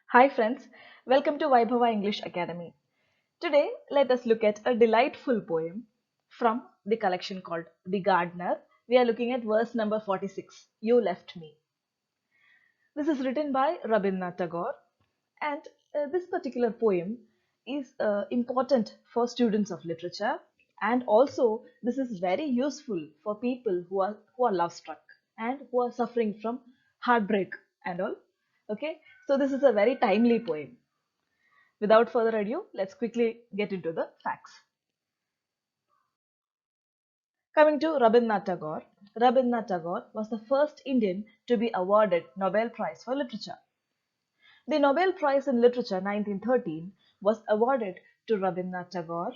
Hi friends, welcome to Vaibhava English Academy. Today let us look at a delightful poem from the collection called The Gardener. We are looking at verse number 46, You Left Me. This is written by Rabindranath Tagore and this particular poem is important for students of literature, and also this is very useful for people who are love struck and who are suffering from heartbreak and all. Okay, so this is a very timely poem. Without further ado, let's quickly get into the facts. Coming to Rabindranath Tagore was the first Indian to be awarded Nobel Prize for Literature. The Nobel Prize in Literature 1913 was awarded to Rabindranath Tagore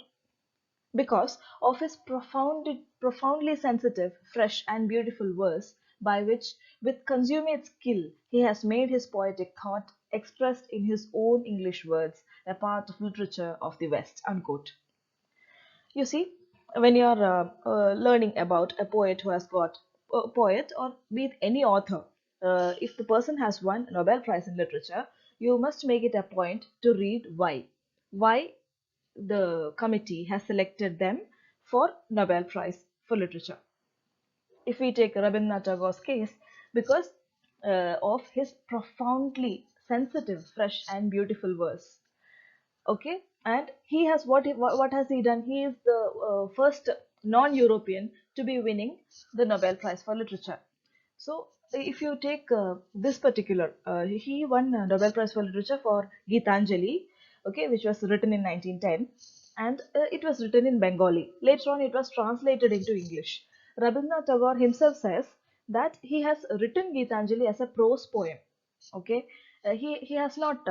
because of his profoundly sensitive, fresh and beautiful verse by which, with consummate skill, he has made his poetic thought expressed in his own English words a part of literature of the West. Unquote. You see, when you are learning about a poet who has got a poet or be it any author, if the person has won Nobel Prize in Literature, you must make it a point to read why the committee has selected them for Nobel Prize for Literature. If we take Rabindranath Tagore's case, because of his profoundly sensitive, fresh, and beautiful verse. Okay, and he has what has he done? He is the first non-European to be winning the Nobel Prize for Literature. So if you take this particular, he won Nobel Prize for Literature for Gitanjali, okay, which was written in 1910, and it was written in Bengali. Later on, it was translated into English. Rabindranath Tagore himself says that he has written Gitanjali as a prose poem. Okay, he has not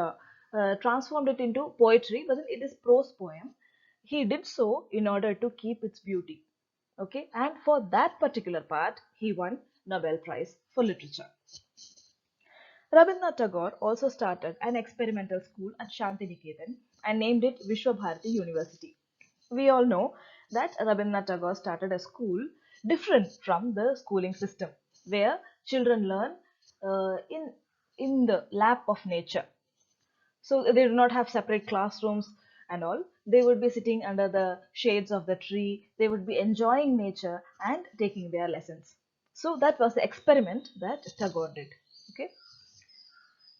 transformed it into poetry, but it is prose poem. He did so in order to keep its beauty. Okay, and for that particular part, he won Nobel Prize for Literature. Rabindranath Tagore also started an experimental school at Shantiniketan and named it Vishwabharati University. We all know that Rabindranath Tagore started a school different from the schooling system, where children learn in the lap of nature. So they do not have separate classrooms and all. They would be sitting under the shades of the tree. They would be enjoying nature and taking their lessons. So that was the experiment that Tagore did. Okay.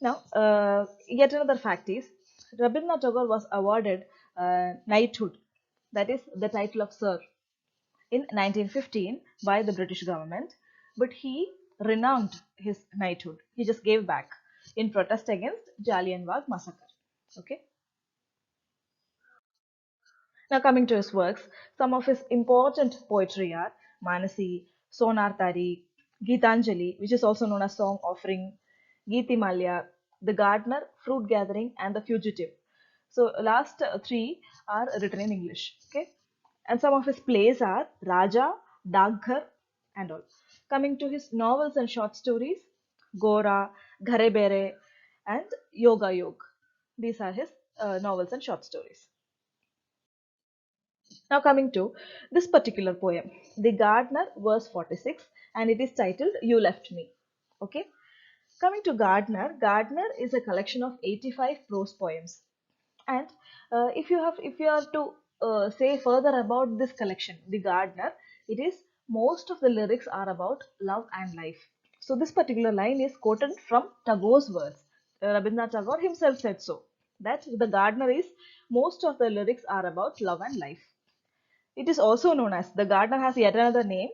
Now, yet another fact is Rabindranath Tagore was awarded knighthood, that is the title of Sir, in 1915 by the British government, but he renounced his knighthood. He just gave back in protest against Jallianwala massacre. Okay. Now coming to his works, some of his important poetry are Manasi, Sonartari, Gitanjali, which is also known as Song Offering, Geeti Malya, The Gardener, Fruit Gathering, and The Fugitive. So last three are written in English. Okay, and some of his plays are Raja, Dagghar, and all. Coming to his novels and short stories, Gora, Ghare Bere, and Yoga Yog. These are his novels and short stories. Now coming to this particular poem, The Gardener, verse 46, and it is titled You Left Me. Okay. Coming to Gardener is a collection of 85 prose poems. And if you are to say further about this collection, The Gardener, it is most of the lyrics are about love and life. So this particular line is quoted from Tagore's words. Rabindranath Tagore himself said so, that the gardener is most of the lyrics are about love and life. It is also known as the gardener has yet another name.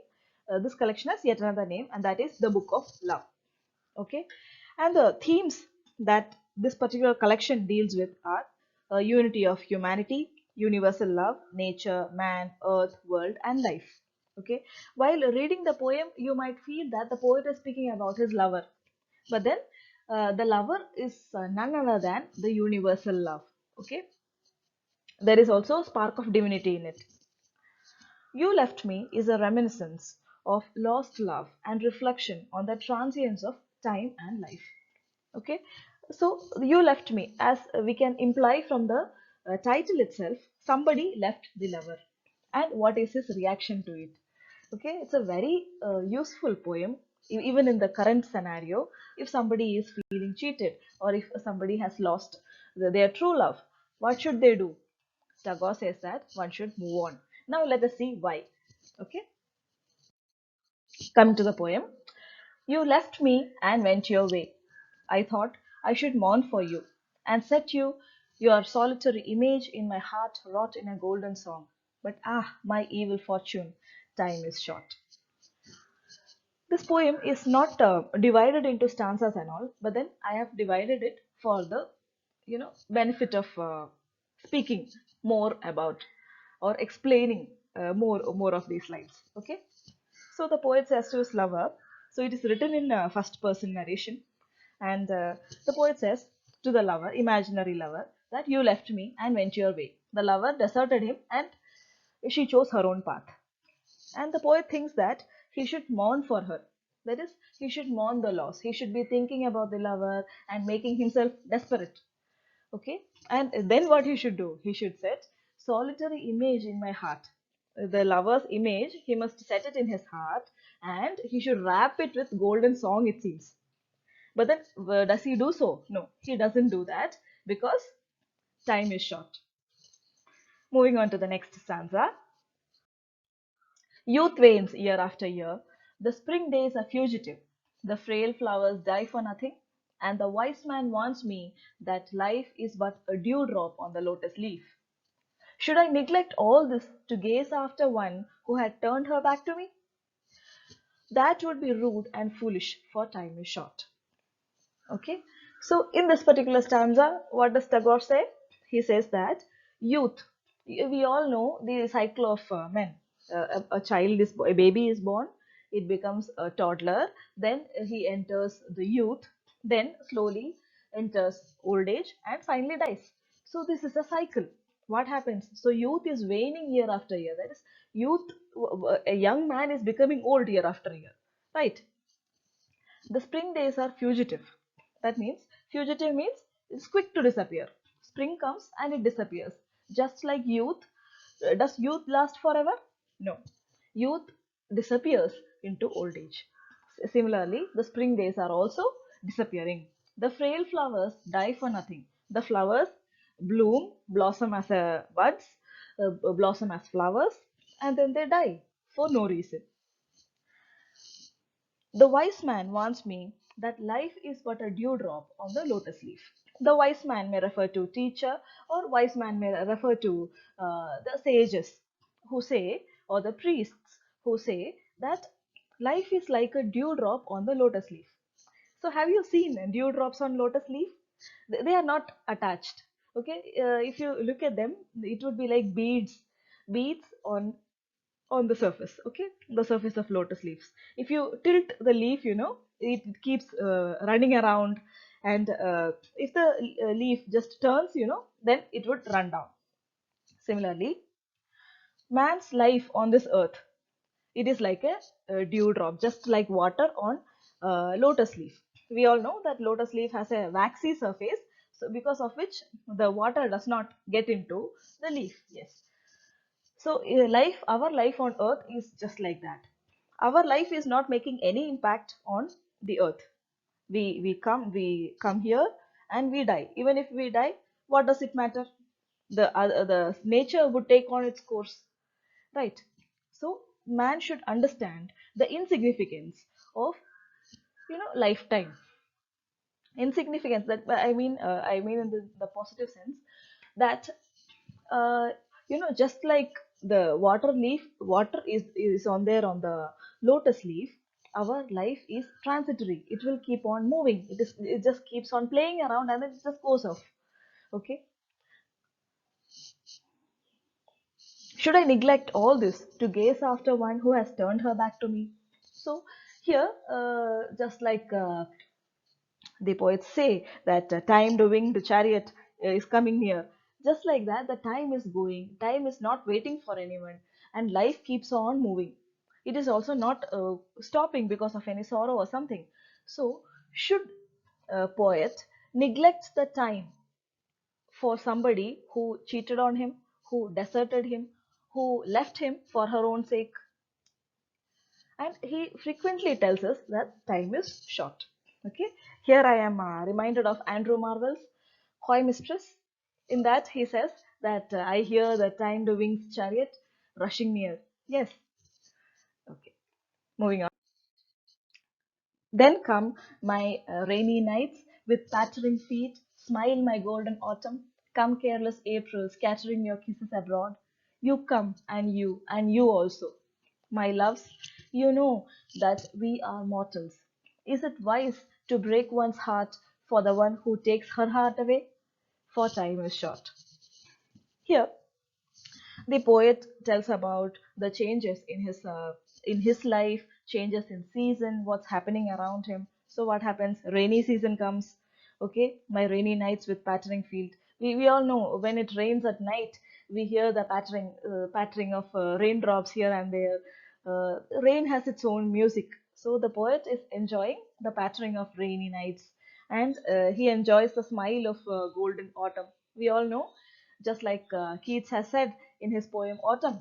This collection has yet another name, and that is the Book of Love. Okay, and the themes that this particular collection deals with are unity of humanity, universal love, nature, man, earth, world, and life. Okay, while reading the poem, you might feel that the poet is speaking about his lover, but then the lover is none other than the universal love. Okay, there is also a spark of divinity in it. You Left Me is a reminiscence of lost love and reflection on the transience of time and life. Okay, so You Left Me, as we can imply from the title itself, somebody left the lover, and what is his reaction to it. Okay, it's a very useful poem Even in the current scenario, if somebody is feeling cheated or if somebody has lost their true love, what should they do? Tagore says that one should move on. Now let us see why. Okay, coming to the poem. You left me and went your way. I thought I should mourn for you and set you, your solitary image in my heart wrought in a golden song. But ah, my evil fortune, time is short. This poem is not divided into stanzas and all, but then I have divided it for the benefit of speaking more about or explaining more of these lines. Okay, so the poet says to his lover. So it is written in first person narration, and the poet says to the lover, imaginary lover, that you left me and went your way. The lover deserted him, and she chose her own path. And the poet thinks that he should mourn for her. That is, he should mourn the loss. He should be thinking about the lover and making himself desperate. Okay, and then what he should do? He should set solitary image in my heart. The lover's image, he must set it in his heart, and he should wrap it with golden song, it seems. But then, does he do so? No, he doesn't do that because time is short. Moving on to the next stanza. Youth wanes year after year. The spring days are fugitive. The frail flowers die for nothing. And the wise man warns me that life is but a dewdrop on the lotus leaf. Should I neglect all this to gaze after one who had turned her back to me? That would be rude and foolish, for time is short. Okay, so in this particular stanza, what does Tagore say? He says that youth, we all know the cycle of men. A child is, a baby is born, it becomes a toddler, then he enters the youth, then slowly enters old age, and finally dies. So this is a cycle. What happens? So youth is waning year after year. That is, youth, a young man is becoming old year after year, right? The spring days are fugitive. That means fugitive means it's quick to disappear. Spring comes and it disappears. Just like youth. Does youth last forever? No. Youth disappears into old age. Similarly, the spring days are also disappearing. The frail flowers die for nothing. The flowers bloom, blossom as buds, blossom as flowers, and then they die for no reason. The wise man warns me that life is but a dewdrop on the lotus leaf. The wise man may refer to teacher, or wise man may refer to the sages who say, or the priests who say that life is like a dewdrop on the lotus leaf. So have you seen dewdrops on lotus leaf? They are not attached. Okay, if you look at them, it would be like beads on the surface. Okay, the surface of lotus leaves. If you tilt the leaf, it keeps running around, and if the leaf just turns, then it would run down. Similarly, man's life on this earth, it is like a dewdrop, just like water on lotus leaf. We all know that lotus leaf has a waxy surface, so because of which the water does not get into the leaf. Yes, so our life on earth is just like that. Our life is not making any impact on the earth. We come here and we die. Even if we die, what does it matter? The nature would take on its course, right? So man should understand the insignificance of lifetime. Insignificance, that I mean in the positive sense, that uh, just like the water is on there on the lotus leaf. Our life is transitory. It will keep on moving. It just keeps on playing around and it just goes off. Okay, should I neglect all this to gaze after one who has turned her back to me? So here, just like the poets say that time doing the chariot is coming near. Just like that, the time is going. Time is not waiting for anyone, and life keeps on moving. It is also not stopping because of any sorrow or something. So, should a poet neglect the time for somebody who cheated on him, who deserted him, who left him for her own sake? and he frequently tells us that time is short. Okay, here I am reminded of Andrew Marvell's Coy Mistress. In that, he says that I hear the time the winged chariot rushing near. Yes, okay, moving on. Then come my rainy nights with pattering feet, smile my golden autumn, come careless April, scattering your kisses abroad. You come, and you also. My loves, you know that we are mortals. Is it wise to break one's heart for the one who takes her heart away? For time is short. Here, the poet tells about the changes in his life, changes in season, what's happening around him. So what happens? Rainy season comes. Okay, my rainy nights with pattering field. We all know when it rains at night, we hear the pattering of raindrops here and there. Rain has its own music. So the poet is enjoying the pattering of rainy nights, and he enjoys the smile of golden autumn. We all know, just like Keats has said in his poem Autumn,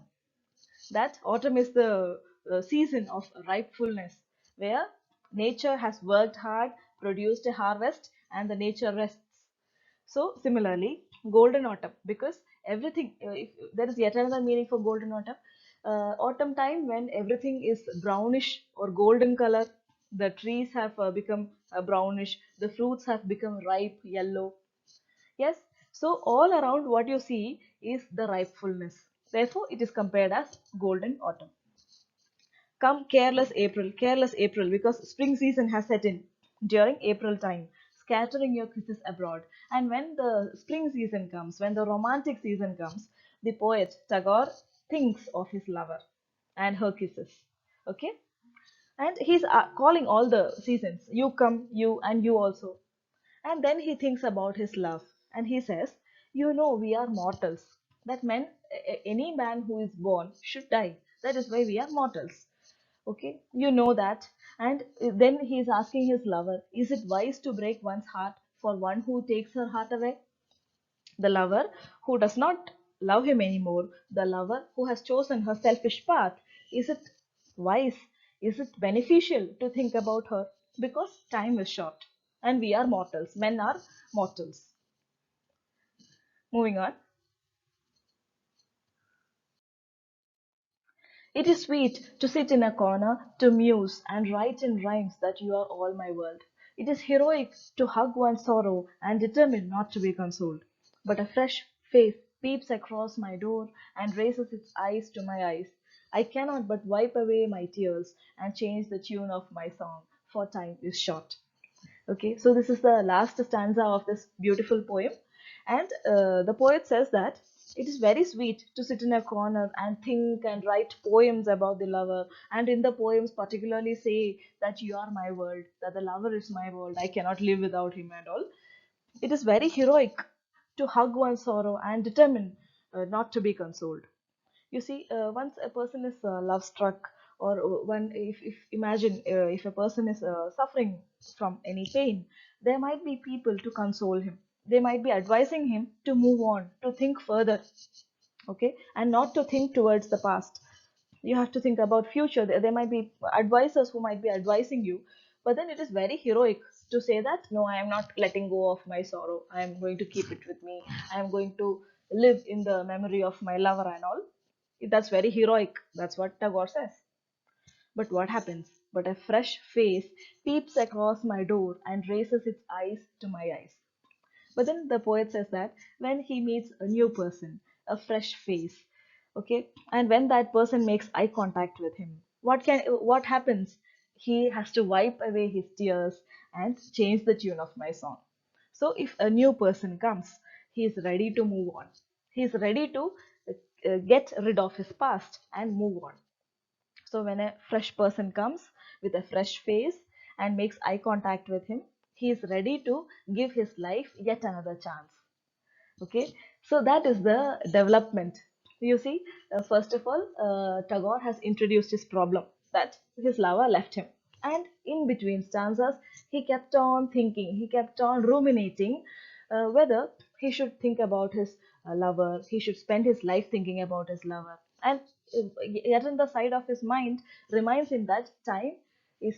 that autumn is the season of ripefulness, where nature has worked hard, produced a harvest, and the nature rests. So, similarly, golden autumn, because everything, if there is yet another meaning for golden autumn, autumn time when everything is brownish or golden color, the trees have become brownish, the fruits have become ripe yellow. Yes, so all around what you see is the ripefulness. Therefore, it is compared as golden autumn. Come careless April, because spring season has set in during April time, scattering your kisses abroad. And when the spring season comes, when the romantic season comes, the poet Tagore thinks of his lover and her kisses. Okay, and he's calling all the seasons. You come, you, and you also. And then he thinks about his love and he says, you know, we are mortals. That meant any man who is born should die. That is why we are mortals. Okay, you know that. And then he is asking his lover, is it wise to break one's heart for one who takes her heart away? The lover who does not love him anymore, the lover who has chosen her selfish path, is it wise? Is it beneficial to think about her? Because time is short and we are mortals. Men are mortals. Moving on. It is sweet to sit in a corner, to muse and write in rhymes that you are all my world. It is heroic to hug one's sorrow and determine not to be consoled. But a fresh face peeps across my door and raises its eyes to my eyes. I cannot but wipe away my tears and change the tune of my song, for time is short. Okay, so this is the last stanza of this beautiful poem, and the poet says that it is very sweet to sit in a corner and think and write poems about the lover, and in the poems, particularly say that you are my world, that the lover is my world, I cannot live without him, and all. It is very heroic to hug one's sorrow and determine not to be consoled. You see, once a person is love struck, or when if imagine if a person is suffering from any pain, there might be people to console him. They might be advising him to move on, to think further, okay, and not to think towards the past. You have to think about future. There might be advisors who might be advising you, but then it is very heroic to say that no, I am not letting go of my sorrow, I am going to keep it with me, I am going to live in the memory of my lover and all. That's very heroic. That's what Tagore says. But what happens? But a fresh face peeps across my door and raises its eyes to my eyes. But then the poet says that when he meets a new person, a fresh face, okay, and when that person makes eye contact with him, what happens? He has to wipe away his tears and change the tune of my song. So if a new person comes, he is ready to move on. He is ready to get rid of his past and move on. So when a fresh person comes with a fresh face and makes eye contact with him, he is ready to give his life yet another chance. Okay, so that is the development. You see, first of all, Tagore has introduced his problem that his lover left him, and in between stanzas, he kept on thinking, he kept on ruminating whether he should think about his lover, he should spend his life thinking about his lover, and yet in the side of his mind reminds him that time is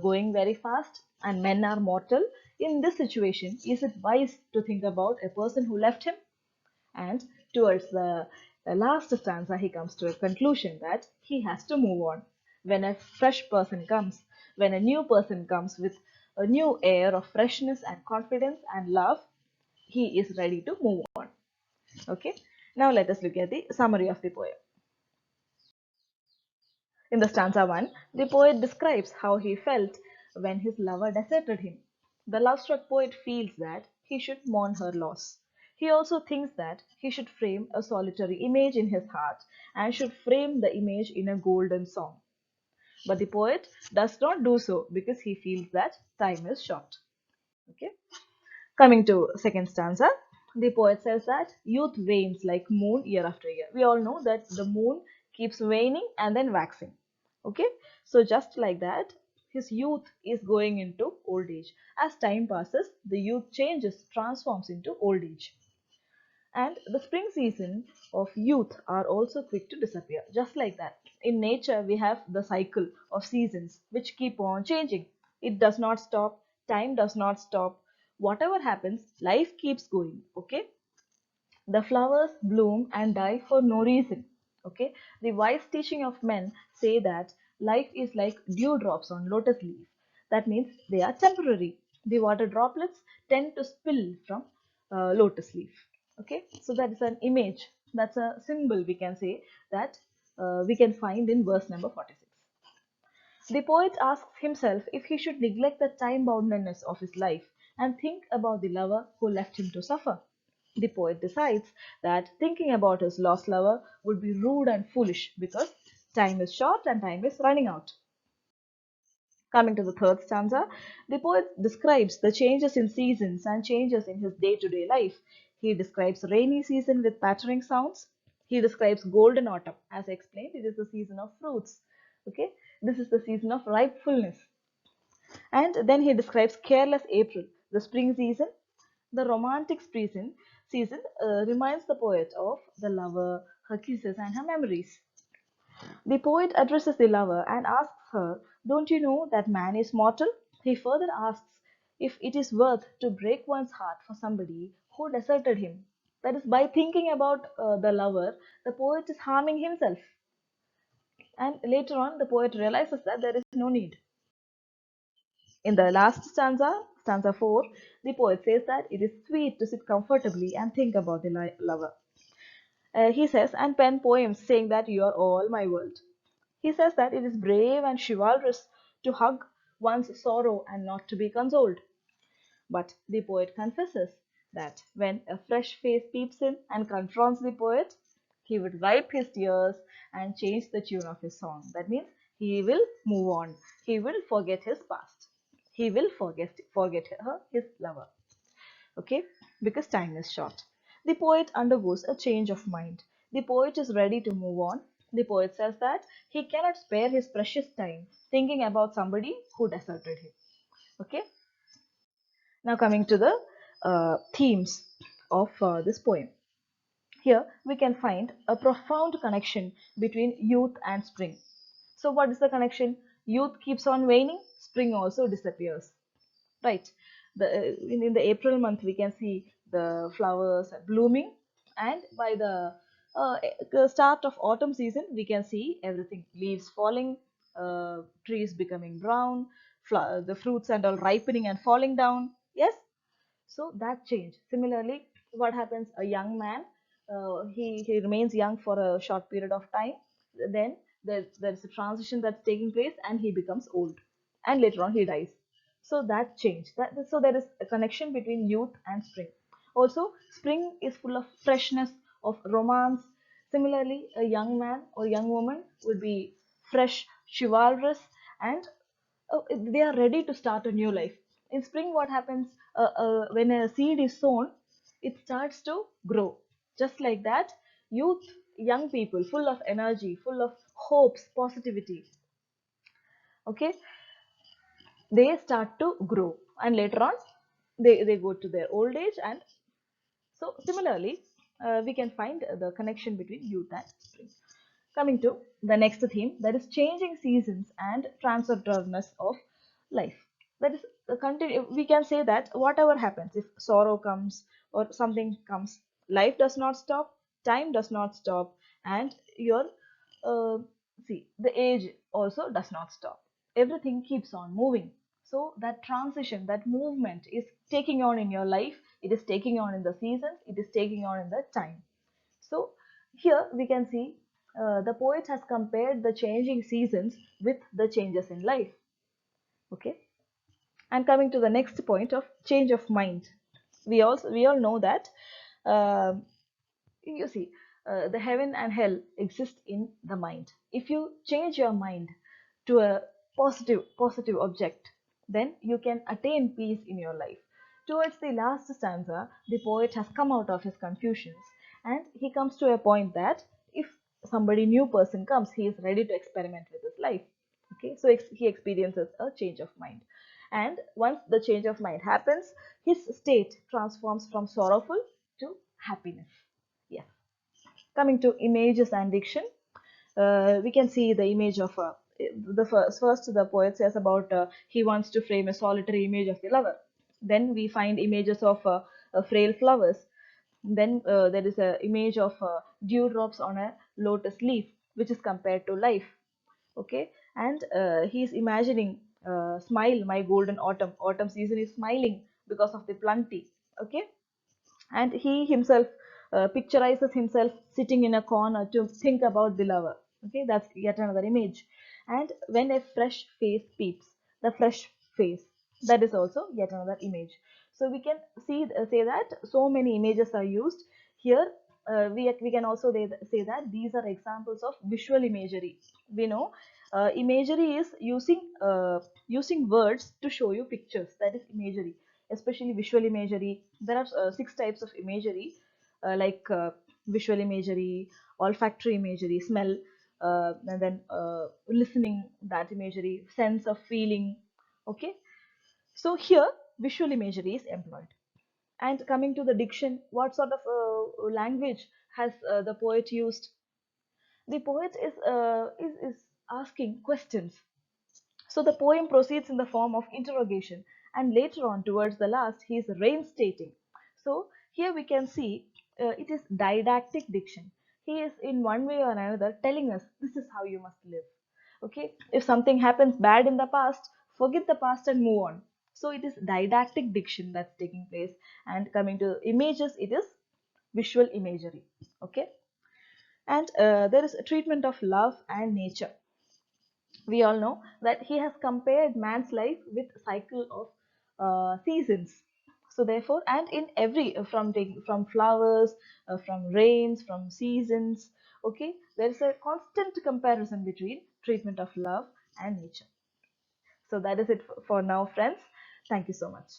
going very fast and men are mortal. In this situation, is it wise to think about a person who left him? And towards the last stanza, he comes to a conclusion that he has to move on. When a fresh person comes, when a new person comes with a new air of freshness and confidence and love, he is ready to move on. Okay, now let us look at the summary of the poem. In the stanza 1, the poet describes how he felt when his lover deserted him. The love struck poet feels that he should mourn her loss. He also thinks that he should frame a solitary image in his heart and should frame the image in a golden song. But the poet does not do so because he feels that time is short. Okay. Coming to second stanza, the poet says that youth wanes like moon year after year. We all know that the moon keeps waning and then waxing. Okay, so just like that, his youth is going into old age. As time passes, the youth changes, transforms into old age. And the spring season of youth are also quick to disappear. Just like that, in nature we have the cycle of seasons which keep on changing. It does not stop, time does not stop. Whatever happens, life keeps going. Okay, the flowers bloom and die for no reason. Okay, the wise teaching of men say that life is like dewdrops on lotus leaf. That means they are temporary. The water droplets tend to spill from lotus leaf. Okay, so that is an image. That's a symbol we can say that we can find in verse number 46. The poet asks himself if he should neglect the time boundedness of his life and think about the lover who left him to suffer. The poet decides that thinking about his lost lover would be rude and foolish because time is short and time is running out. Coming to the third stanza, the poet describes the changes in seasons and changes in his day to day life. He describes rainy season with pattering sounds. He describes golden autumn. As I explained, it is the season of fruits. Okay, this is the season of ripefulness. And then he describes careless April, the spring season. The romantic season reminds the poet of the lover, her kisses, and her memories. The poet addresses the lover and asks her, "Don't you know that man is mortal?" He further asks if it is worth to break one's heart for somebody who deserted him. That is, by thinking about the lover, the poet is harming himself. And later on, the poet realizes that there is no need. In the last stanza, stanza 4, the poet says that it is sweet to sit comfortably and think about the lover. He says, and pen poems saying that you are all my world. He says that it is brave and chivalrous to hug one's sorrow and not to be consoled. But the poet confesses that when a fresh face peeps in and confronts the poet, he would wipe his tears and change the tune of his song. That means he will move on. He will forget his past. He will forget her, his lover. Okay, because time is short. The poet undergoes a change of mind. The poet is ready to move on. The poet says that he cannot spare his precious time thinking about somebody who deserted him. Okay, now coming to the themes of this poem. Here we can find a profound connection between youth and spring. So what is the connection? Youth keeps on waning, spring also disappears. Right, in the April month we can see the flowers blooming, and by the start of autumn season we can see everything, leaves falling, trees becoming brown, the fruits and all ripening and falling down. Yes, so that change. Similarly, what happens? A young man, he remains young for a short period of time. Then there's a transition that's taking place, and he becomes old, and later on he dies. So that change. So there is a connection between youth and spring. Also, spring is full of freshness, of romance. Similarly, a young man or young woman would be fresh, chivalrous, and they are ready to start a new life. In spring, what happens when a seed is sown? It starts to grow. Just like that, youth, young people, full of energy, full of hopes, positivity. Okay, they start to grow, and later on, they go to their old age. And so, similarly, we can find the connection between youth and spring. Coming to the next theme, that is changing seasons and transitoriness of life. That is continue. We can say that whatever happens, if sorrow comes or something comes, life does not stop, time does not stop, and your uh, see the age also does not stop. Everything keeps on moving. So that transition, that movement is taking on in your life. It is taking on in the seasons. It is taking on in the time. So here we can see the poet has compared the changing seasons with the changes in life. Okay, and coming to the next point of change of mind, we all know that uh, you see the heaven and hell exist in the mind. If you change your mind to a positive object, then you can attain peace in your life. Towards the last stanza, the poet has come out of his confusions, and he comes to a point that if somebody new person comes, he is ready to experiment with his life. Okay, so he experiences a change of mind, and once the change of mind happens, his state transforms from sorrowful to happiness. Yes. Coming to images and diction, we can see the image of the first the poet says about he wants to frame a solitary image of the lover. Then we find images of frail flowers. Then there is a image of dewdrops on a lotus leaf, which is compared to life. Okay, and he is imagining smile, my golden autumn season is smiling because of the plenty. Okay, and he himself picturizes himself sitting in a corner to think about the lover. Okay, that's yet another image. And when a fresh face peeps, the fresh face, that is also yet another image. So we can say that so many images are used here. We can also say that these are examples of visual imagery. We know imagery is using words to show you pictures. That is imagery, especially visual imagery. There are six types of imagery, like visual imagery, olfactory imagery, smell, and then listening, that imagery, sense of feeling. Okay, so here visual imagery is employed. And coming to the diction, what sort of language has the poet used? The poet is asking questions. So the poem proceeds in the form of interrogation, and later on, towards the last, he is reinstating. So here we can see it is didactic diction. He is in one way or another telling us this is how you must live. Okay, if something happens bad in the past, forget the past and move on. So it is didactic diction that's taking place. And coming to images, it is visual imagery. Okay, and there is a treatment of love and nature. We all know that he has compared man's life with cycle of seasons. So therefore, and in every from taking from flowers, from rains, from seasons. Okay, there is a constant comparison between treatment of love and nature. So that is it for now, friends. Thank you so much.